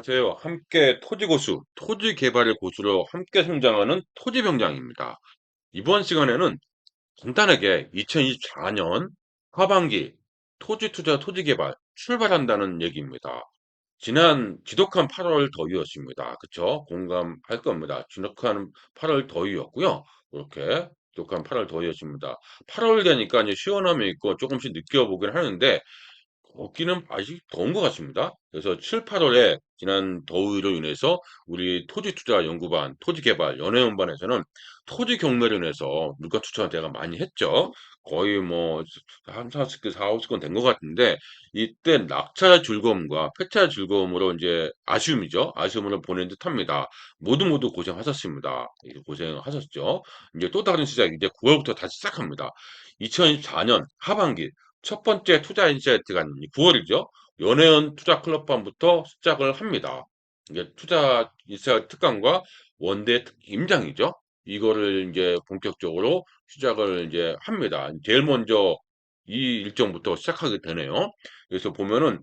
안녕하세요. 함께 토지고수, 토지개발의 고수로 함께 성장하는 토지병장입니다. 이번 시간에는 간단하게 2024년 하반기 토지투자, 토지개발 출발한다는 얘기입니다. 지난 지독한 8월 더위였습니다. 그쵸? 공감할 겁니다. 지독한 8월 더위였고요. 이렇게 지독한 8월 더위였습니다. 8월 되니까 이제 시원함이 있고 조금씩 느껴보긴 하는데 걷기는 아직 더운 것 같습니다. 그래서 7, 8월에 지난 더위로 인해서 우리 토지투자연구반, 토지개발, 연회원반에서는 토지 경매로 인해서 물가 추천을 제가 많이 했죠. 거의 뭐, 한 40건, 4, 50건 된 것 같은데, 이때 낙찰의 즐거움과 폐차의 즐거움으로 이제 아쉬움이죠. 아쉬움으로 보낸 듯 합니다. 모두 고생하셨습니다. 고생하셨죠. 이제 또 다른 시작, 이제 9월부터 다시 시작합니다. 2024년 하반기, 첫 번째 투자 인사이트가 9월이죠. 연회원 투자 클럽반부터 시작을 합니다. 이게 투자 인사이트 특강과 원대 임장이죠. 이거를 이제 본격적으로 시작을 이제 합니다. 제일 먼저 이 일정부터 시작하게 되네요. 그래서 보면은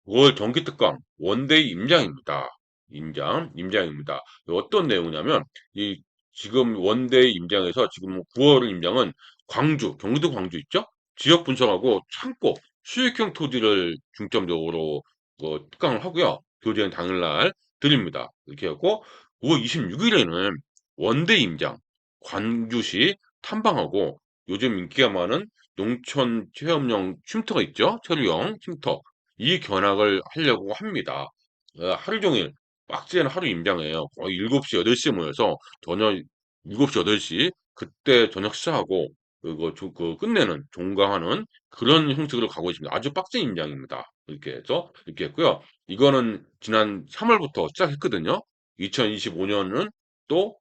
9월 정기 특강 원데이 임장입니다. 임장입니다. 어떤 내용이냐면 이 지금 원데이 임장에서 지금 9월 임장은 광주, 경기도 광주 있죠? 지역 분석하고 창고, 수익형 토지를 중점적으로 특강을 하고요. 교재는 당일날 드립니다. 이렇게 하고 5월 26일에는 원대 임장, 광주시 탐방하고 요즘 인기가 많은 농촌 체험형 쉼터가 있죠. 체류형 쉼터. 이 견학을 하려고 합니다. 하루 종일 빡센 하루 임장이에요. 거의 7시, 8시에 모여서 저녁 7시, 8시 그때 저녁 식사하고 끝내는 종강하는 그런 형식으로 가고 있습니다. 아주 빡센 임장입니다. 이렇게 해서 이렇게 했고요. 이거는 지난 3월부터 시작했거든요. 2025년은 또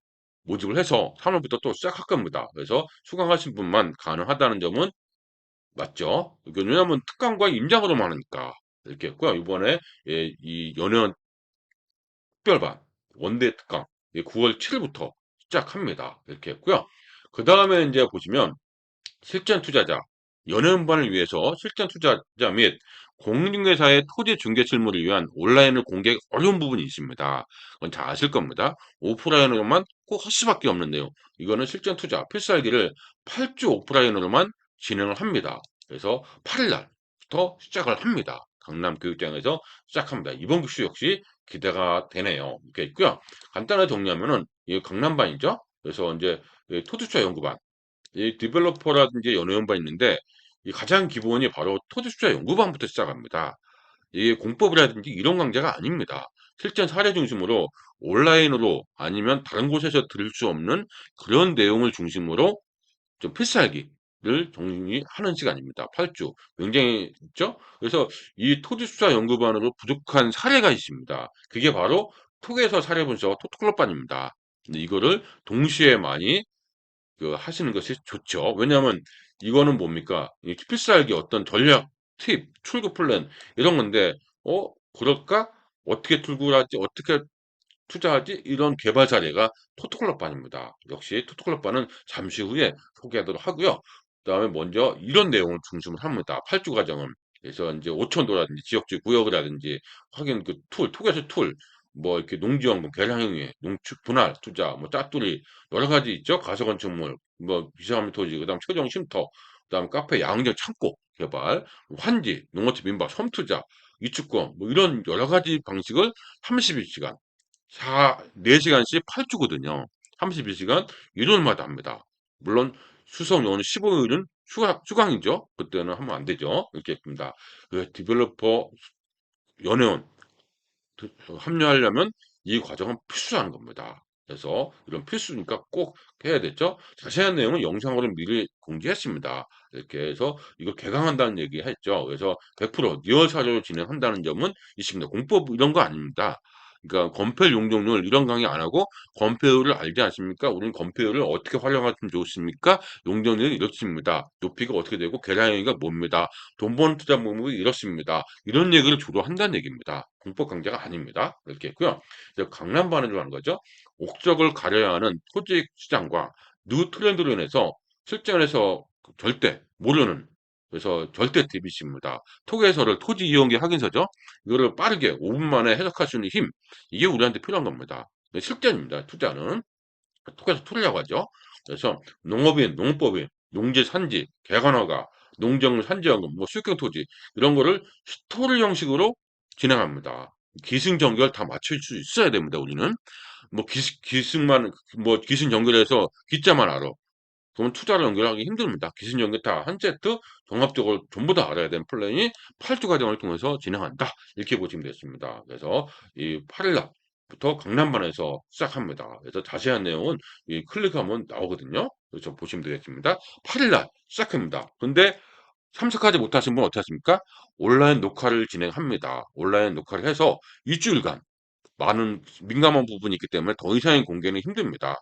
모집을 해서 3월부터 또 시작할 겁니다. 그래서 수강하신 분만 가능하다는 점은 맞죠? 왜냐하면 특강과 임장으로만 하니까 이렇게 했고요. 이번에 이 연회원 특별반 원대 특강 9월 7일부터 시작합니다. 이렇게 했고요. 그 다음에 이제 보시면 실전 투자자, 연예인반을 위해서 실전 투자자 및 공인중개사의 토지 중개 실무를 위한 온라인을 공개하기 어려운 부분이 있습니다. 그건 잘 아실 겁니다. 오프라인으로만 꼭 할 수밖에 없는데요. 이거는 실전 투자 필살기를 8주 오프라인으로만 진행을 합니다. 그래서 8일 날부터 시작을 합니다. 강남 교육장에서 시작합니다. 이번 교수 역시 기대가 되네요. 이렇게 있고요. 간단하게 정리하면은 이 강남반이죠. 그래서 이제 토지투자 연구반 이 디벨로퍼라든지 연회원반 있는데 이 가장 기본이 바로 토지투자 연구반부터 시작합니다. 이게 공법이라든지 이론 강좌가 아닙니다. 실전 사례 중심으로 온라인으로 아니면 다른 곳에서 들을 수 없는 그런 내용을 중심으로 좀 필살기를 정리하는 시간입니다. 8주. 굉장히 있죠? 그래서 이 토지투자 연구반으로 부족한 사례가 있습니다. 그게 바로 톡에서 사례 분석 토토클럽반입니다. 근데 이거를 동시에 많이 하시는 것이 좋죠. 왜냐하면 이거는 뭡니까? 이 필살기 어떤 전략, 팁, 출구 플랜 이런 건데 그럴까? 어떻게 출구를 하지? 어떻게 투자하지? 이런 개발 사례가 토토클럽반입니다. 역시 토토클럽반은 잠시 후에 소개하도록 하고요. 그다음에 먼저 이런 내용을 중심으로 합니다. 8주 과정은. 그래서 이제 오천도라든지 지역주 구역이라든지 확인 그 툴, 투게수 툴, 뭐 이렇게 농지연금, 계량행위, 농축 분할 투자, 뭐 짜투리 여러 가지 있죠. 가설건축물, 뭐 비상하면 토지, 그다음 최종 쉼터, 그다음 카페, 야영장 창고 개발, 환지, 농어촌 민박, 섬투자, 이축권 뭐 이런 여러 가지 방식을 32시간 4시간씩 8주거든요. 32시간 일요일마다 합니다. 물론 수성 요는 15일은 휴강이죠. 그때는 하면 안 되죠. 이렇게 했습니다. 그 디벨로퍼 연회원 합류하려면 이 과정은 필수라는 겁니다. 그래서 이런 필수니까 꼭 해야 됐죠. 자세한 내용은 영상으로 미리 공지했습니다. 이렇게 해서 이걸 개강한다는 얘기 했죠. 그래서 100% 리얼 사료로 진행한다는 점은 있습니다. 공법 이런 거 아닙니다. 그러니까 건폐율 용적률 이런 강의 안 하고 건폐율을 알지 않습니까? 우리는 건폐율을 어떻게 활용하면 좋습니까? 용적률이 이렇습니다. 높이가 어떻게 되고 계량행위가 뭡니다. 돈 버는 투자 방법이 이렇습니다. 이런 얘기를 주로 한다는 얘기입니다. 공법 강좌가 아닙니다. 이렇게 했고요. 이제 강남반으로 하는 거죠. 옥석을 가려야 하는 토지 시장과 뉴 트렌드로 인해서 실전에서 절대 모르는 그래서 절대 데빗입니다. 토기해서를 토지 이용기 확인서죠. 이거를 빠르게 5분 만에 해석할 수 있는 힘. 이게 우리한테 필요한 겁니다. 실전입니다. 투자는. 토기해서 투자라고 하죠. 그래서 농업인, 농법인, 농지, 산지, 개간허가, 농정물, 산지연금, 뭐 수익형 토지 이런 거를 스토리 형식으로 진행합니다. 기승전결 다 맞출 수 있어야 됩니다. 우리는 뭐 기승만 뭐 기승전결해서 기자만 알아. 그러면 투자를 연결하기 힘듭니다. 기술 연결 다 한 세트 종합적으로 전부 다 알아야 되는 플랜이 8주 과정을 통해서 진행한다. 이렇게 보시면 되겠습니다. 그래서 이 8일 날부터 강남반에서 시작합니다. 그래서 자세한 내용은 이 클릭하면 나오거든요. 그래서 보시면 되겠습니다. 8일 날 시작합니다. 근데 참석하지 못하신 분 어떻게 하십니까? 온라인 녹화를 진행합니다. 온라인 녹화를 해서 일주일간 많은 민감한 부분이 있기 때문에 더 이상의 공개는 힘듭니다.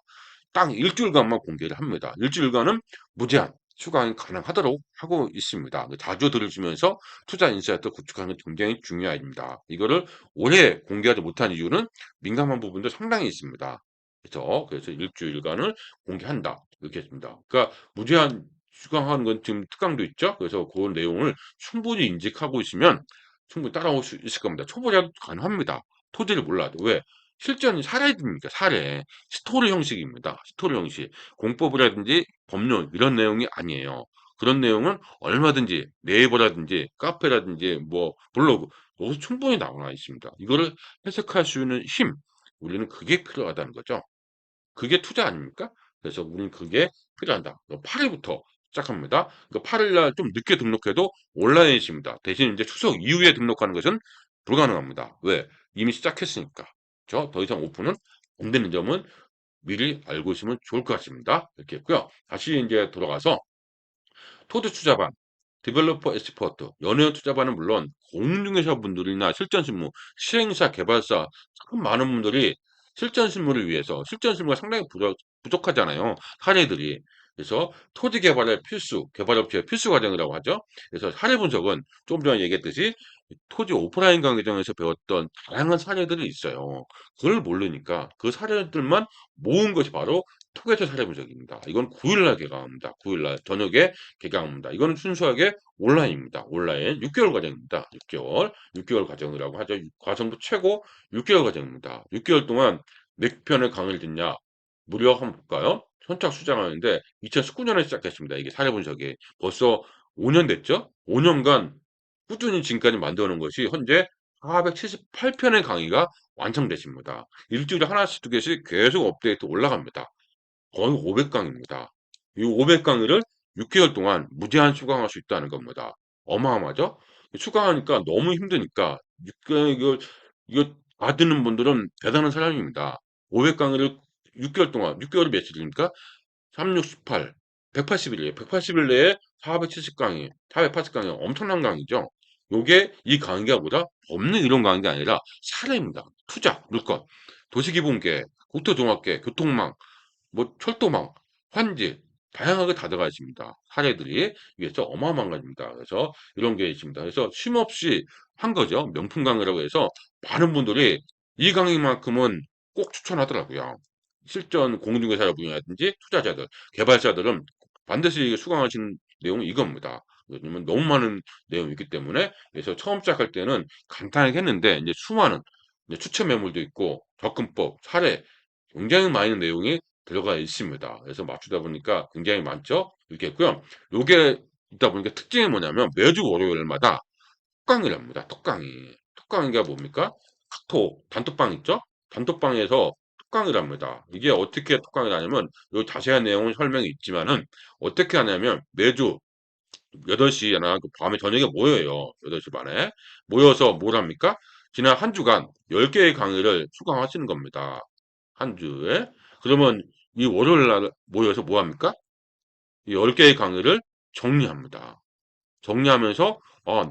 딱 일주일간만 공개를 합니다. 일주일간은 무제한 수강이 가능하도록 하고 있습니다. 자주 들으시면서 투자 인사이트 구축하는 게 굉장히 중요합니다. 이거를 오래 공개하지 못한 이유는 민감한 부분도 상당히 있습니다. 그래서 일주일간을 공개한다. 이렇게 했습니다. 그러니까 무제한 수강하는 건 지금 특강도 있죠. 그래서 그 내용을 충분히 인식하고 있으면 충분히 따라올 수 있을 겁니다. 초보자도 가능합니다. 토지를 몰라도. 왜? 실전 사례입니까? 사례. 스토리 형식입니다. 스토리 형식. 공법이라든지 법률 이런 내용이 아니에요. 그런 내용은 얼마든지 네이버라든지 카페라든지 뭐 블로그 여기서 충분히 나와 있습니다. 이거를 해석할 수 있는 힘. 우리는 그게 필요하다는 거죠. 그게 투자 아닙니까? 그래서 우리는 그게 필요하다. 8일부터 시작합니다. 8일 날 좀 늦게 등록해도 온라인이십니다. 대신 이제 추석 이후에 등록하는 것은 불가능합니다. 왜? 이미 시작했으니까. 그렇죠? 더 이상 오픈은 안 되는 점은 미리 알고 있으면 좋을 것 같습니다. 이렇게 했고요. 다시 이제 돌아가서 토드 투자반, 디벨로퍼 엑스퍼트, 연예인 투자반은 물론 공중개사 분들이나 실전 실무, 시행사, 개발사 참 많은 분들이 실전 실무를 위해서 실전 실무가 상당히 부족하잖아요. 사례들이. 그래서 토지 개발의 필수, 개발업체의 필수 과정이라고 하죠. 그래서 사례 분석은 좀 전에 얘기했듯이 토지 오프라인 강의장에서 배웠던 다양한 사례들이 있어요. 그걸 모르니까 그 사례들만 모은 것이 바로 토게토 사례 분석입니다. 이건 9일날 개강합니다. 9일날 저녁에 개강합니다. 이거는 순수하게 온라인입니다. 온라인 6개월 과정입니다. 6개월, 6개월 과정이라고 하죠. 과정도 최고 6개월 과정입니다. 6개월 동안 몇 편의 강의를 듣냐? 무려 한번 볼까요? 선착수장하는데 2019년에 시작했습니다. 이게 사례 분석이 벌써 5년 됐죠? 5년간 꾸준히 지금까지 만들어 놓은 것이 현재 478편의 강의가 완성됐습니다. 일주일에 하나씩 두 개씩 계속 업데이트 올라갑니다. 거의 500강입니다. 이 500강의를 6개월 동안 무제한 수강할 수 있다는 겁니다. 어마어마하죠? 수강하니까 너무 힘드니까 6개월 이거 다 듣는 분들은 대단한 사람입니다. 500강의를 6개월 동안 6개월이 며칠입니까? 3, 6, 18, 180일이에요. 180일 내에 470강의, 480강의 엄청난 강의죠. 요게 이 강의가 뭐다? 법률 이론 강의가 아니라 사례입니다. 투자, 물건, 도시기본계, 국토종합계, 교통망, 뭐 철도망, 환지 다양하게 다 들어가 있습니다. 사례들이 이게 진짜 어마어마한 겁니다. 그래서 이런 게 있습니다. 그래서 쉼없이 한 거죠. 명품 강의라고 해서 많은 분들이 이 강의만큼은 꼭 추천하더라고요. 실전 공인중개사 분야라든지 투자자들, 개발자들은 반드시 수강하시는 내용이 이겁니다. 왜냐면 너무 많은 내용이 있기 때문에 그래서 처음 시작할 때는 간단하게 했는데 이제 수많은 이제 추천 매물도 있고 접근법, 사례 굉장히 많은 내용이 들어가 있습니다. 그래서 맞추다 보니까 굉장히 많죠. 이렇게 했고요. 요게 있다 보니까 특징이 뭐냐면 매주 월요일마다 톡강의를 합니다. 톡강의. 톡강의가 뭡니까? 카톡, 단톡방 있죠? 단톡방에서 톡강의를 합니다. 이게 어떻게 톡강의를 하냐면 요 자세한 내용은 설명이 있지만은 어떻게 하냐면 매주 8시나 밤에 저녁에 모여요. 8시 반에. 모여서 뭘 합니까? 지난 한 주간 10개의 강의를 수강하시는 겁니다. 한 주에. 그러면 이 월요일 날 모여서 뭐 합니까? 이 10개의 강의를 정리합니다. 정리하면서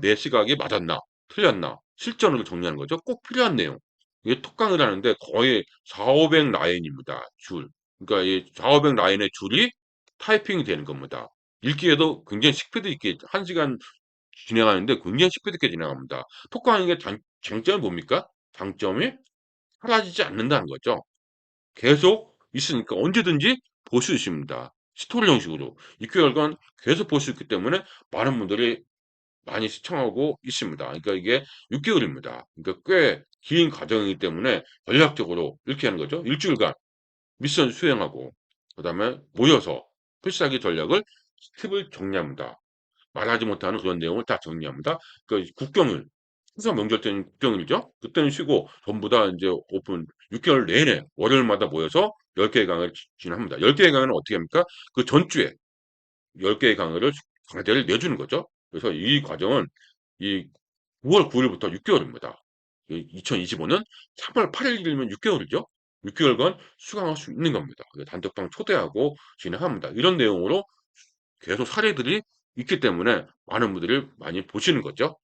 내 시각이 맞았나, 틀렸나, 실전으로 정리하는 거죠. 꼭 필요한 내용. 이게 톡강의를 하는데 거의 4, 500 라인입니다. 줄. 그러니까 이 4, 500 라인의 줄이 타이핑이 되는 겁니다. 읽기에도 굉장히 스피드 있게 1시간 진행하는데 굉장히 스피드 있게 진행합니다. 톡강의의 장점이 뭡니까? 장점이 사라지지 않는다는 거죠. 계속 있으니까 언제든지 볼 수 있습니다. 스토리 형식으로 6개월간 계속 볼 수 있기 때문에 많은 분들이 많이 시청하고 있습니다. 그러니까 이게 6개월입니다. 그러니까 꽤 긴 과정이기 때문에 전략적으로 이렇게 하는 거죠. 일주일간 미션 수행하고 그다음에 모여서 필살기 전략을 팁을 정리합니다. 말하지 못하는 그런 내용을 다 정리합니다. 그러니까 국경일, 추석 명절 때는 국경일이죠. 그때는 쉬고 전부 다 인제 오픈 6개월 내내 월요일마다 모여서 10 개의 강의를 진행합니다. 10 개의 강의는 어떻게 합니까? 그 전주에 10 개의 강의를 내주는 거죠. 그래서 이 과정은 이 9월 9 일부터 6개월입니다. 2025년 3월 8 일이면 6개월이죠. 6개월간 수강할 수 있는 겁니다. 단톡방 초대하고 진행합니다. 이런 내용으로 계속 사례들이 있기 때문에 많은 분들이 많이 보시는 거죠.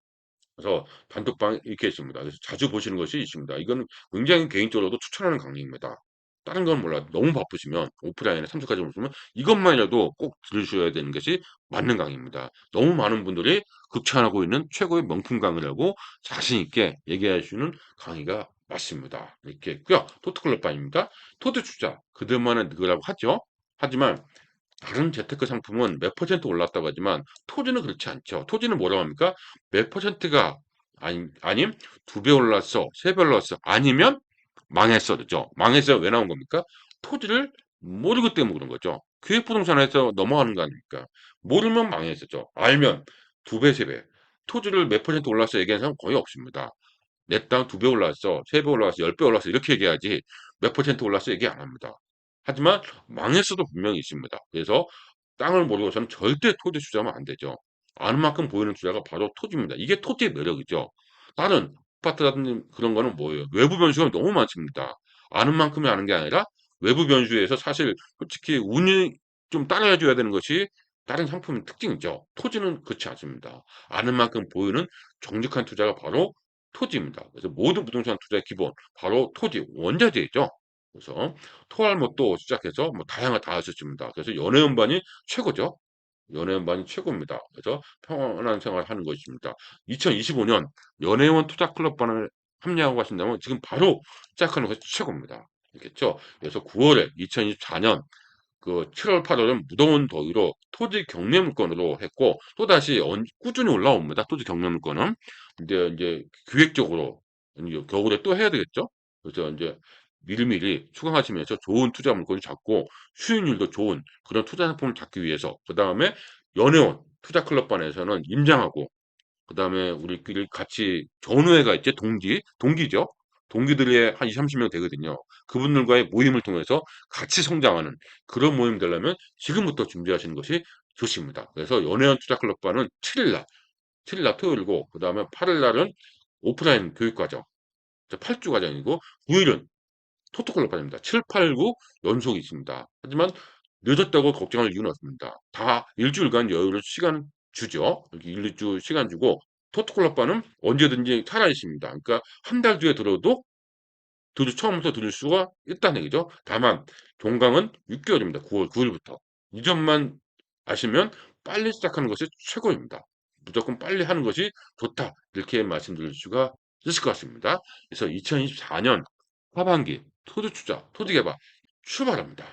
그래서 단톡방 이렇게 있습니다. 그래서 자주 보시는 것이 있습니다. 이건 굉장히 개인적으로도 추천하는 강의입니다. 다른 건 몰라도 너무 바쁘시면 오프라인에 참석하지 못하면 이것만이라도 꼭 들으셔야 되는 것이 맞는 강의입니다. 너무 많은 분들이 극찬하고 있는 최고의 명품 강의라고 자신 있게 얘기하시는 강의가 맞습니다. 이렇게 있고요. 토트클럽반입니다. 토트 투자 그들만의 그거라고 하죠. 하지만 다른 재테크 상품은 몇 퍼센트 올랐다고 하지만 토지는 그렇지 않죠. 토지는 뭐라고 합니까? 몇 퍼센트가 아님 2배 올랐어, 3배 올랐어, 아니면 망했어. 그죠? 망해서 왜 나온 겁니까? 토지를 모르기 때문에 그런 거죠. 기획부동산에서 넘어가는 거 아닙니까? 모르면 망했었죠. 알면 2배, 3배. 토지를 몇 퍼센트 올랐어 얘기하는 사람 거의 없습니다. 내 땅 2배 올랐어, 3배 올랐어, 10배 올랐어 이렇게 얘기하지 몇 퍼센트 올랐어 얘기 안 합니다. 하지만 망했어도 분명히 있습니다. 그래서 땅을 모르고서는 절대 토지 투자하면 안 되죠. 아는 만큼 보이는 투자가 바로 토지입니다. 이게 토지의 매력이죠. 다른 아파트라든지 그런 거는 뭐예요? 외부 변수가 너무 많습니다. 아는 만큼이 아는 게 아니라 외부 변수에서 사실 솔직히 운이 좀 따라해 줘야 되는 것이 다른 상품의 특징이죠. 토지는 그렇지 않습니다. 아는 만큼 보이는 정직한 투자가 바로 토지입니다. 그래서 모든 부동산 투자의 기본 바로 토지 원자재이죠. 그래서 토할못도 시작해서 뭐 다양한 다 하셨습니다. 그래서 연애운반이 최고죠. 연애운반이 최고입니다. 그래서 평안한 생활하는 것입니다. 2025년 연애원 투자클럽반을 합류하고 가신다면 지금 바로 시작하는 것이 최고입니다. 알겠죠? 그래서 9월에 2024년 그 7월, 8월은 무더운 더위로 토지 경매 물건으로 했고 또다시 꾸준히 올라옵니다. 토지 경매 물건은. 근데 이제 기획적으로 이제 겨울에 또 해야 되겠죠? 그래서 이제 미리미리 추가하시면서 좋은 투자 물건을 잡고 수익률도 좋은 그런 투자 상품을 잡기 위해서 그다음에 연회원 투자클럽반에서는 임장하고 그다음에 우리끼리 같이 전우회가 있지 동기죠. 동기들이 한 20-30명 되거든요. 그분들과의 모임을 통해서 같이 성장하는 그런 모임 되려면 지금부터 준비하시는 것이 좋습니다. 그래서 연애원 투자클럽반은 7일 날 토요일이고 그다음에 8일 날은 오프라인 교육 과정. 8주 과정이고 9일은 토토클럽반입니다. 7, 8, 9 연속이 있습니다. 하지만 늦었다고 걱정할 이유는 없습니다. 다 일주일간 여유를 시간 주죠. 이렇게 1, 2주 시간 주고 토토클럽반은 언제든지 살아 있습니다. 그러니까 한 달 뒤에 들어도 처음부터 들을 수가 있다는 얘기죠. 다만 종강은 6개월입니다. 9월 9일부터. 이 점만 아시면 빨리 시작하는 것이 최고입니다. 무조건 빨리 하는 것이 좋다. 이렇게 말씀드릴 수가 있을 것 같습니다. 그래서 2024년 하반기 토지 투자, 토지 개발 출발합니다.